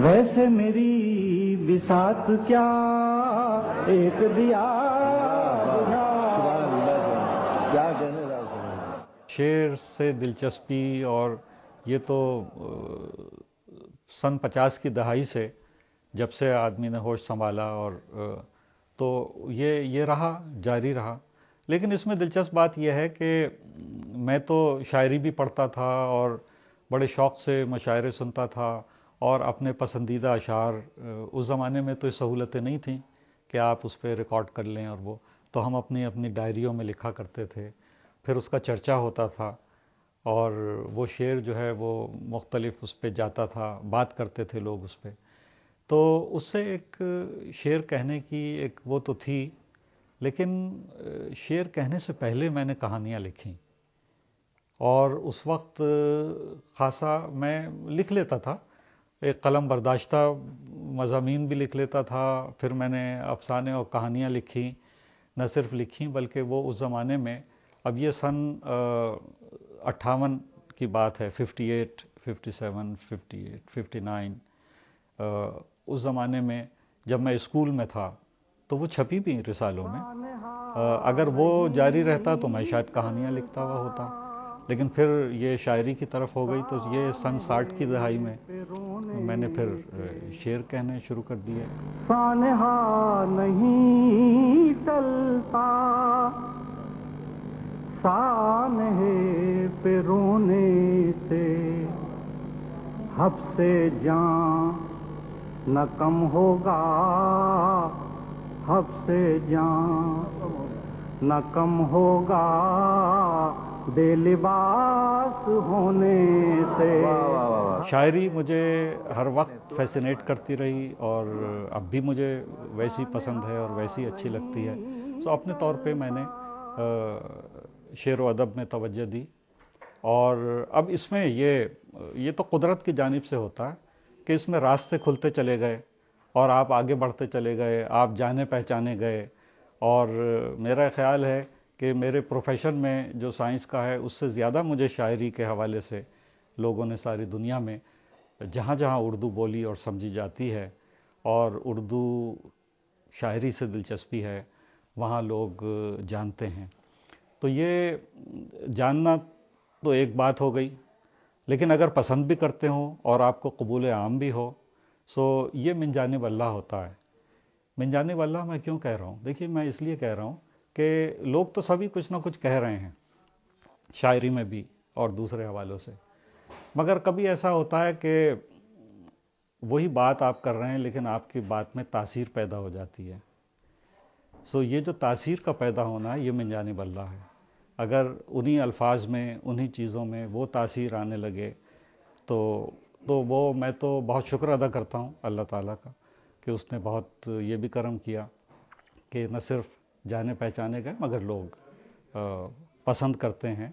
ویسے میری بساط کیا ایک دیا کیا کہنے شعر سے دلچسپی، اور یہ تو سن 50 کی دہائی سے جب سے آدمی نے ہوش سنبھالا، اور تو یہ رہا، جاری رہا. لیکن اس میں دلچسپ بات یہ ہے کہ میں تو شاعری بھی پڑھتا تھا اور بڑے شوق سے مشاعرے سنتا تھا، اور اپنے پسندیدہ اشعار، اس زمانے میں تو یہ سہولتیں نہیں تھیں کہ آپ اس پہ ریکارڈ کر لیں، اور وہ تو ہم اپنی ڈائریوں میں لکھا کرتے تھے. پھر اس کا چرچا ہوتا تھا، اور وہ شعر جو ہے وہ مختلف اس پہ جاتا تھا، بات کرتے تھے لوگ اس پہ. تو اس سے ایک شعر کہنے کی ایک وہ تو تھی، لیکن شعر کہنے سے پہلے میں نے کہانیاں لکھیں، اور اس وقت خاصا میں لکھ لیتا تھا، ایک قلم برداشتہ مضامین بھی لکھ لیتا تھا. پھر میں نے افسانے اور کہانیاں لکھی، نہ صرف لکھیں بلکہ وہ اس زمانے میں، اب یہ سن 58 کی بات ہے، 58 57 58 59، اس زمانے میں جب میں اسکول میں تھا تو وہ چھپی بھی رسالوں میں. اگر وہ جاری رہتا تو میں شاید کہانیاں لکھتا ہوا ہوتا، لیکن پھر یہ شاعری کی طرف ہو گئی. تو یہ سن 60 کی دہائی میں نے پھر شعر کہنے شروع کر دیے. سانحہ نہیں ٹلتا سانحے پہ رونے سے، حبس جان نہ کم ہوگا، حبس جان نہ کم ہوگا بے لباس ہونے سے. شاعری مجھے ہر وقت فیسینیٹ کرتی رہی، اور اب بھی مجھے ویسی پسند ہے اور ویسی اچھی لگتی ہے. سو اپنے طور پہ میں نے شعر و ادب میں توجہ دی. اور اب اس میں یہ تو قدرت کی جانب سے ہوتا ہے کہ اس میں راستے کھلتے چلے گئے، اور آپ آگے بڑھتے چلے گئے، آپ جانے پہچانے گئے. اور میرا خیال ہے کہ میرے پروفیشن میں جو سائنس کا ہے، اس سے زیادہ مجھے شاعری کے حوالے سے لوگوں نے ساری دنیا میں جہاں جہاں اردو بولی اور سمجھی جاتی ہے، اور اردو شاعری سے دلچسپی ہے، وہاں لوگ جانتے ہیں. تو یہ جاننا تو ایک بات ہو گئی، لیکن اگر پسند بھی کرتے ہوں اور آپ کو قبول عام بھی ہو، سو یہ من جانب اللہ ہوتا ہے. من جانب اللہ میں کیوں کہہ رہا ہوں؟ دیکھیے، میں اس لیے کہہ رہا ہوں کہ لوگ تو سبھی کچھ نہ کچھ کہہ رہے ہیں، شاعری میں بھی اور دوسرے حوالوں سے، مگر کبھی ایسا ہوتا ہے کہ وہی بات آپ کر رہے ہیں لیکن آپ کی بات میں تاثیر پیدا ہو جاتی ہے. سو یہ جو تاثیر کا پیدا ہونا ہے، یہ من جانب اللہ ہے. اگر انہی الفاظ میں، انہی چیزوں میں وہ تاثیر آنے لگے تو وہ میں تو بہت شکر ادا کرتا ہوں اللہ تعالیٰ کا کہ اس نے بہت یہ بھی کرم کیا کہ نہ صرف جانے پہچانے گئے مگر لوگ پسند کرتے ہیں.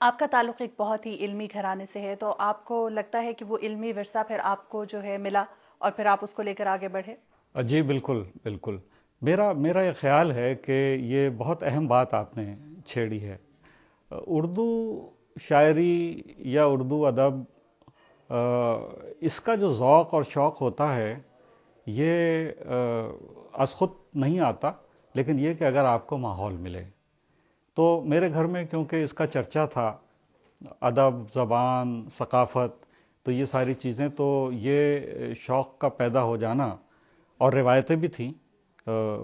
آپ کا تعلق ایک بہت ہی علمی گھرانے سے ہے، تو آپ کو لگتا ہے کہ وہ علمی ورثہ پھر آپ کو جو ہے ملا اور پھر آپ اس کو لے کر آگے بڑھے؟ جی بالکل بالکل. میرا یہ خیال ہے کہ یہ بہت اہم بات آپ نے چھیڑی ہے. اردو شاعری یا اردو ادب، اس کا جو ذوق اور شوق ہوتا ہے یہ از خود نہیں آتا، لیکن یہ کہ اگر آپ کو ماحول ملے. تو میرے گھر میں کیونکہ اس کا چرچا تھا، ادب، زبان، ثقافت، تو یہ ساری چیزیں، تو یہ شوق کا پیدا ہو جانا، اور روایتیں بھی تھیں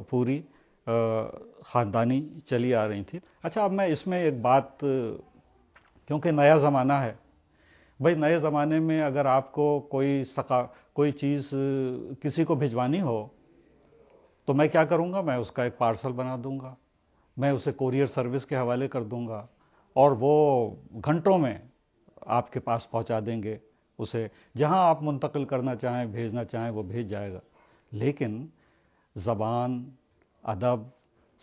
پوری خاندانی چلی آ رہی تھی. اچھا، اب میں اس میں ایک بات، کیونکہ نیا زمانہ ہے بھائی، نئے زمانے میں اگر آپ کو کوئی چیز کسی کو بھجوانی ہو تو میں کیا کروں گا؟ میں اس کا ایک پارسل بنا دوں گا، میں اسے کوریئر سروس کے حوالے کر دوں گا، اور وہ گھنٹوں میں آپ کے پاس پہنچا دیں گے. اسے جہاں آپ منتقل کرنا چاہیں، بھیجنا چاہیں، وہ بھیج جائے گا. لیکن زبان، ادب،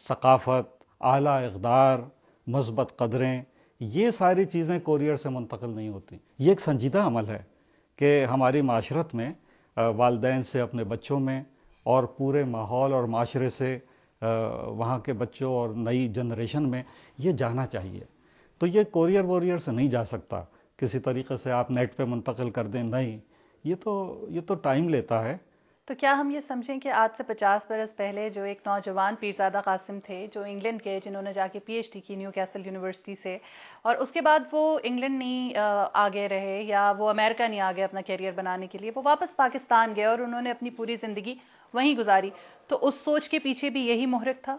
ثقافت، اعلیٰ اقدار، مثبت قدریں، یہ ساری چیزیں کوریئر سے منتقل نہیں ہوتی. یہ ایک سنجیدہ عمل ہے کہ ہماری معاشرت میں والدین سے اپنے بچوں میں، اور پورے ماحول اور معاشرے سے وہاں کے بچوں اور نئی جنریشن میں یہ جانا چاہیے. تو یہ کوریئر ووریئر سے نہیں جا سکتا، کسی طریقے سے آپ نیٹ پہ منتقل کر دیں، نہیں. یہ تو ٹائم لیتا ہے. تو کیا ہم یہ سمجھیں کہ آج سے 50 برس پہلے جو ایک نوجوان پیرزادہ قاسم تھے جو انگلینڈ کے، جنہوں نے جا کے پی ایچ ڈی کی نیو کیسل یونیورسٹی سے، اور اس کے بعد وہ انگلینڈ نہیں آگے رہے یا وہ امریکہ نہیں آگے اپنا کیریئر بنانے کے لیے، وہ واپس پاکستان گئے اور انہوں نے اپنی پوری زندگی وہیں گزاری، تو اس سوچ کے پیچھے بھی یہی محرک تھا؟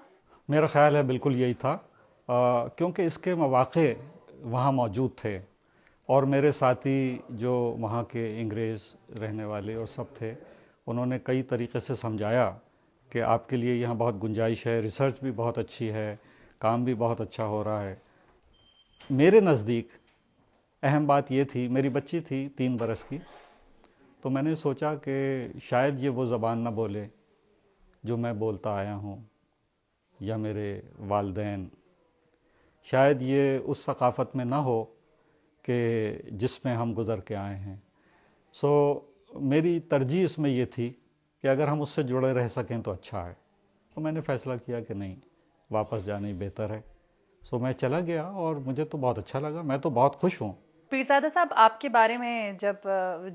میرا خیال ہے بالکل یہی تھا، کیونکہ اس کے مواقع وہاں موجود تھے، اور میرے ساتھی جو وہاں کے انگریز رہنے والے اور سب تھے، انہوں نے کئی طریقے سے سمجھایا کہ آپ کے لیے یہاں بہت گنجائش ہے، ریسرچ بھی بہت اچھی ہے، کام بھی بہت اچھا ہو رہا ہے. میرے نزدیک اہم بات یہ تھی، میری بچی تھی 3 برس کی، تو میں نے سوچا کہ شاید یہ وہ زبان نہ بولے جو میں بولتا آیا ہوں یا میرے والدین، شاید یہ اس ثقافت میں نہ ہو کہ جس میں ہم گزر کے آئے ہیں. سو میری ترجیح اس میں یہ تھی کہ اگر ہم اس سے جڑے رہ سکیں تو اچھا ہے. تو میں نے فیصلہ کیا کہ نہیں، واپس جانا ہی بہتر ہے. سو میں چلا گیا اور مجھے تو بہت اچھا لگا، میں تو بہت خوش ہوں. پیرزادہ صاحب، آپ کے بارے میں جب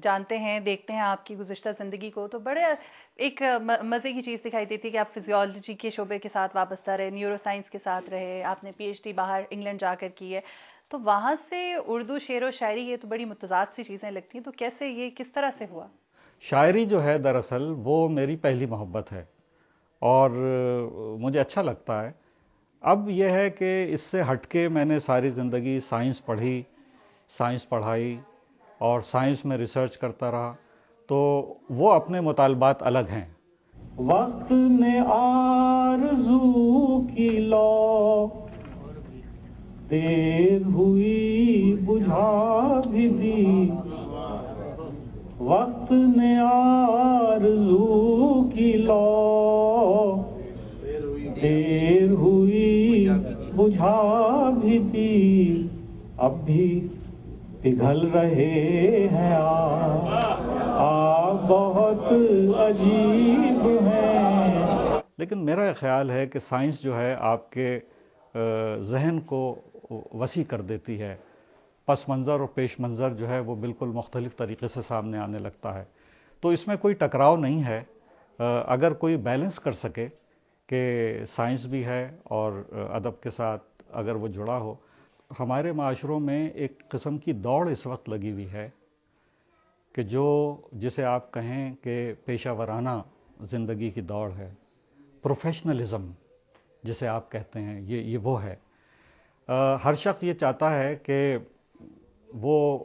جانتے ہیں، دیکھتے ہیں آپ کی گزشتہ زندگی کو، تو بڑے ایک مزے کی چیز دکھائی دیتی ہے کہ آپ فزیولوجی کے شعبے کے ساتھ وابستہ رہے، نیورو سائنس کے ساتھ رہے، آپ نے پی ایچ ڈی باہر انگلینڈ جا کر کی ہے، تو وہاں سے اردو شعر و شاعری، یہ تو بڑی متضاد سی چیزیں لگتی ہیں، تو کیسے یہ کس طرح سے ہوا؟ شاعری جو ہے دراصل وہ میری پہلی محبت ہے اور مجھے اچھا لگتا ہے. اب یہ ہے کہ اس سے ہٹ کے میں نے ساری زندگی سائنس پڑھی، سائنس پڑھائی اور سائنس میں ریسرچ کرتا رہا، تو وہ اپنے مطالبات الگ ہیں. وقت نے آرزو کی لو دیر ہوئی بجھا بھی دی، وقت نے آرزو کی لو دیر ہوئی بجھا بھی دی، اب بھی پگھل رہے ہیں آگ بہت عجیب ہیں. لیکن میرا خیال ہے کہ سائنس جو ہے آپ کے ذہن کو وسیع کر دیتی ہے، پس منظر اور پیش منظر جو ہے وہ بالکل مختلف طریقے سے سامنے آنے لگتا ہے. تو اس میں کوئی ٹکراؤ نہیں ہے، اگر کوئی بیلنس کر سکے کہ سائنس بھی ہے اور ادب کے ساتھ اگر وہ جڑا ہو. ہمارے معاشروں میں ایک قسم کی دوڑ اس وقت لگی ہوئی ہے کہ جسے آپ کہیں کہ پیشہ ورانہ زندگی کی دوڑ ہے، پروفیشنلزم جسے آپ کہتے ہیں، یہ وہ ہے. ہر شخص یہ چاہتا ہے کہ وہ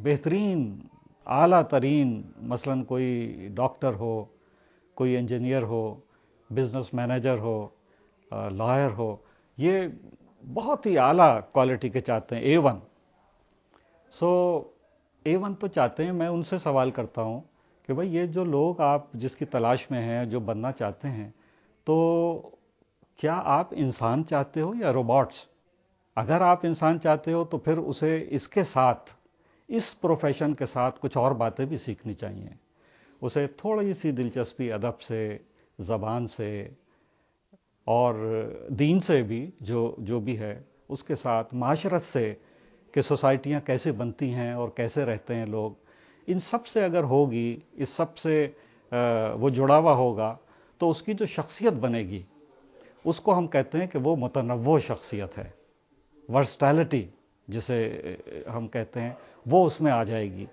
بہترین اعلیٰ ترین، مثلاً کوئی ڈاکٹر ہو، کوئی انجینئر ہو، بزنس مینیجر ہو، لائر ہو، یہ بہت ہی اعلیٰ کوالٹی کے چاہتے ہیں، A1. سو A1 تو چاہتے ہیں. میں ان سے سوال کرتا ہوں کہ بھئی یہ جو لوگ آپ جس کی تلاش میں ہیں، جو بننا چاہتے ہیں، تو کیا آپ انسان چاہتے ہو یا روبوٹس؟ اگر آپ انسان چاہتے ہو تو پھر اسے اس کے ساتھ، اس پروفیشن کے ساتھ کچھ اور باتیں بھی سیکھنی چاہیے. اسے تھوڑی سی دلچسپی ادب سے، زبان سے اور دین سے بھی، جو بھی ہے اس کے ساتھ، معاشرت سے کہ سوسائٹیاں کیسے بنتی ہیں اور کیسے رہتے ہیں لوگ، ان سب سے اگر ہوگی، اس سب سے وہ جڑا ہوا ہوگا، تو اس کی جو شخصیت بنے گی اس کو ہم کہتے ہیں کہ وہ متنوع شخصیت ہے. ورسٹیلٹی جسے ہم کہتے ہیں، وہ اس میں آ جائے گی.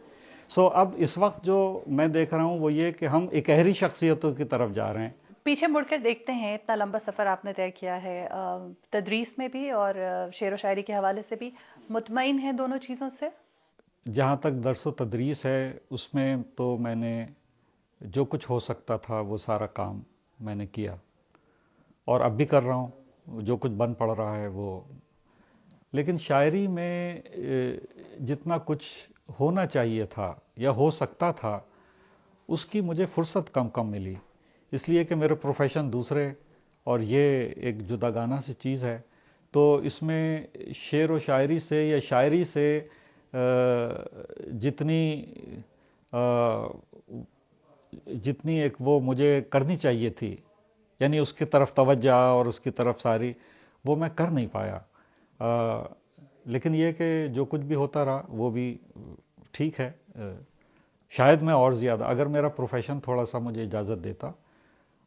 سو اب اس وقت جو میں دیکھ رہا ہوں وہ یہ کہ ہم اکہری شخصیتوں کی طرف جا رہے ہیں. پیچھے مڑ کر دیکھتے ہیں، اتنا لمبا سفر آپ نے طے کیا ہے، تدریس میں بھی اور شعر و شاعری کے حوالے سے بھی، مطمئن ہیں دونوں چیزوں سے؟ جہاں تک درس و تدریس ہے، اس میں تو میں نے جو کچھ ہو سکتا تھا وہ سارا کام میں نے کیا اور اب بھی کر رہا ہوں، جو کچھ بن پڑ رہا ہے وہ. لیکن شاعری میں جتنا کچھ ہونا چاہیے تھا یا ہو سکتا تھا، اس کی مجھے فرصت کم ملی، اس لیے کہ میرے پروفیشن دوسرے اور یہ ایک جداگانہ سی چیز ہے. تو اس میں شعر و شاعری سے یا شاعری سے جتنی ایک وہ مجھے کرنی چاہیے تھی، یعنی اس کی طرف توجہ اور اس کی طرف ساری، وہ میں کر نہیں پایا. لیکن یہ کہ جو کچھ بھی ہوتا رہا وہ بھی ٹھیک ہے. شاید میں اور زیادہ، اگر میرا پروفیشن تھوڑا سا مجھے اجازت دیتا،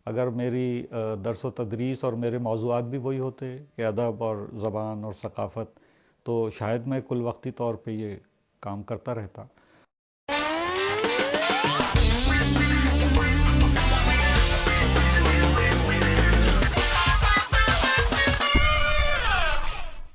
اگر میری درس و تدریس اور میرے موضوعات بھی وہی ہوتے کہ ادب اور زبان اور ثقافت، تو شاید میں کل وقتی طور پہ یہ کام کرتا رہتا.